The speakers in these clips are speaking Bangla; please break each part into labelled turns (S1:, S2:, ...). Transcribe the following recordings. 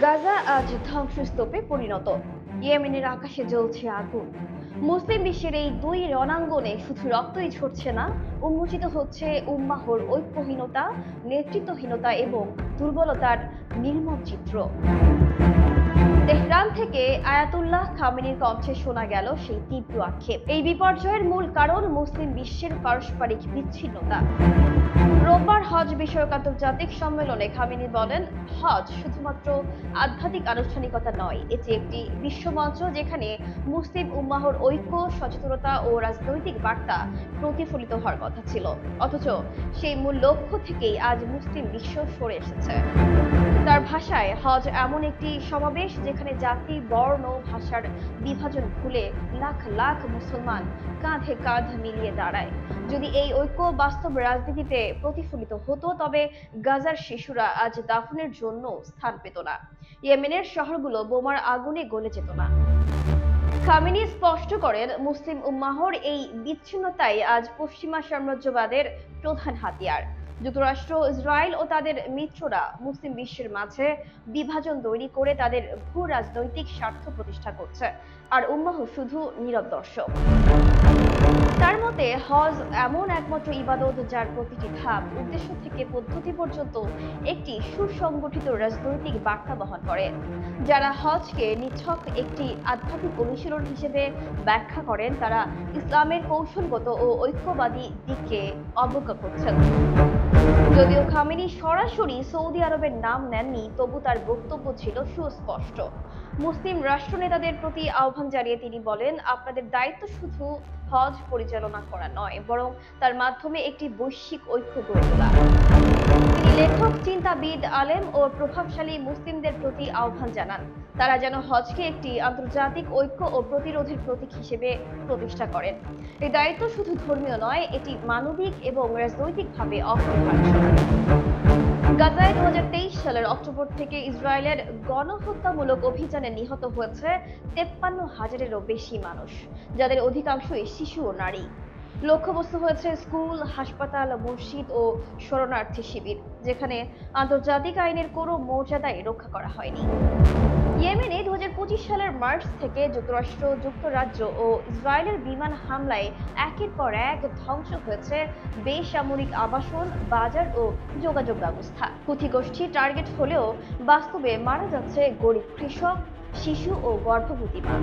S1: গাজা আজ ধ্বংসস্তূপে পরিণত। ইয়েমেনের আকাশে জ্বলছে আগুন। মুসলিম বিশ্বের এই দুই রণাঙ্গনে শুধু রক্তই ঝরছে না, উন্মোচিত হচ্ছে উম্মাহর ঐক্যহীনতা, নেতৃত্বহীনতা এবং দুর্বলতার নির্মম চিত্র। তেহরান থেকে আয়াতুল্লাহ খামেনির কণ্ঠে শোনা গেল সেই তীব্র আক্ষেপ। এই বিপর্যয়ের মূল কারণ মুসলিম বিশ্বের পারস্পরিক বিচ্ছিন্নতা। রোববার হজ বিষয়ক আন্তর্জাতিক সম্মেলনে খামেনি বলেন, হজ শুধুমাত্র আধ্যাত্মিক আনুষ্ঠানিকতা নয়, এটি একটি বিশ্বমঞ্চ যেখানে মুসলিম উম্মাহর ঐক্য, সচেতনতা ও রাজনৈতিক বার্তা প্রতিফলিত হওয়ার কথা ছিল। অথচ সেই মূল লক্ষ্য থেকেই আজ মুসলিম বিশ্ব সরে এসেছে। তার ভাষায়, হজ এমন একটি সমাবেশ যেখানে জাতি, বর্ণ, ভাষার বিভাজন ভুলে লাখ লাখ মুসলমান কাঁধে কাঁধ মিলিয়ে দাঁড়ায়। যদি এই ঐক্য বাস্তব রাজনীতিতে প্রতিফলিত হতো, তবে গাজার শিশুরা আজ দাফনের জন্য স্থান পেত না, ইয়েমেনের শহরগুলো বোমার আগুনে গলে যেত না। খামেনি স্পষ্ট করেন, মুসলিম উম্মাহর এই বিচ্ছিন্নতাই আজ পশ্চিমা সাম্রাজ্যবাদের প্রধান হাতিয়ার। যুক্তরাষ্ট্র, ইসরায়েল ও তাদের মিত্ররা মুসলিম বিশ্বের মাঝে বিভাজন তৈরি করে তাদের ভূ রাজনৈতিক স্বার্থ প্রতিষ্ঠা করছে, আর উম্মাহ শুধু নীরব দর্শক। তার মতে, হজ এমন একমাত্র ইবাদত যার প্রতিটি ধাপ, উদ্দেশ্য থেকে পদ্ধতি পর্যন্ত একটি সুসংগঠিত রাজনৈতিক বার্তা বহন করে। যারা হজকে নিছক একটি আধ্যাত্মিক অনুশীলন হিসেবে ব্যাখ্যা করেন, তারা ইসলামের কৌশলগত ও ঐক্যবাদী দিককে অবজ্ঞা করছেন। যদিও খামেনি সরাসরি সৌদি আরবের নাম নেননি, তবু তার বক্তব্য ছিল সুস্পষ্ট। মুসলিম রাষ্ট্রনেতাদের প্রতি আহ্বান জানিয়ে তিনি বলেন, আপনাদের দায়িত্ব শুধু হজ পরিচালনা করা নয়, বরং তার মাধ্যমে একটি বৈশ্বিক ঐক্য গড়ে তোলা। তিনি লেখক, চিন্তাবিদ, আলেম ও প্রভাবশালী মুসলিমদের প্রতি আহ্বান জানান, তারা যেন হজকে একটি আন্তর্জাতিক ঐক্য ও প্রতিরোধের প্রতীক হিসেবে প্রতিষ্ঠা করেন। এই দায়িত্ব শুধু ধর্মীয় নয়, এটি মানবিক এবং রাজনৈতিকভাবে অপরিহার্য। গাজায় 2023 সালের অক্টোবর থেকে ইসরায়েলের গণহত্যামূলক অভিযানে নিহত হয়েছে 53,000-এরও বেশি মানুষ, যাদের অধিকাংশই শিশু ও নারী। লক্ষ্যবস্তু হয়েছে স্কুল, হাসপাতাল, মসজিদ ও শরণার্থী শিবির, যেখানে আন্তর্জাতিক আইনের কোনো মর্যাদাই রক্ষা করা হয়নি। ইয়েমেনে 2025 সালের মার্চ থেকে যুক্তরাষ্ট্র, যুক্তরাজ্য ও ইসরায়েলের বিমান হামলায় একের পর এক ধ্বংস হয়েছে বেসামরিক আবাসন, বাজার ও যোগাযোগ ব্যবস্থা। হুথি গোষ্ঠী টার্গেট হলেও বাস্তবে মারা যাচ্ছে গরিব কৃষক, শিশু ও গর্ভবতী মা।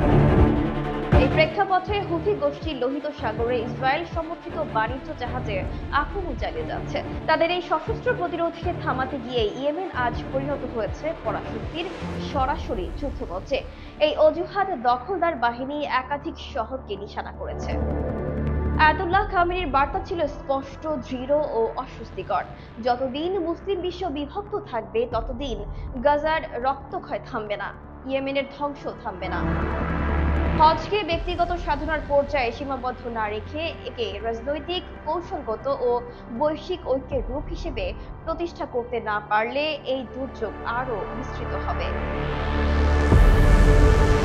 S1: এই প্রেক্ষাপটে হুথি গোষ্ঠী লোহিত সাগরে ইসরায়েল সমর্থিত বাণিজ্য জাহাজে আক্রমণ চালিয়ে যাচ্ছে। তাদের এই সশস্ত্র প্রতিরোধকে থামাতে গিয়ে ইয়েমেন আজ পরিণত হয়েছে পরাশক্তির সরাসরি যুদ্ধমঞ্চে। এই অজুহাত দখলদার বাহিনী একাধিক শহরকে নিশানা করেছে। আয়াতুল্লাহ খামেনির বার্তা ছিল স্পষ্ট, দৃঢ় ও অস্বস্তিকর। যতদিন মুসলিম বিশ্ব বিভক্ত থাকবে, ততদিন গাজার রক্তক্ষয় থামবে না, ইয়েমেনের ধ্বংস থামবে না। হজকে ব্যক্তিগত সাধনার পর্যায়ে সীমাবদ্ধ না রেখে একে রাজনৈতিক, কৌশলগত ও বৈশ্বিক ঐক্যের রূপ হিসেবে প্রতিষ্ঠা করতে না পারলে এই দুর্যোগ আরও বিস্তৃত হবে।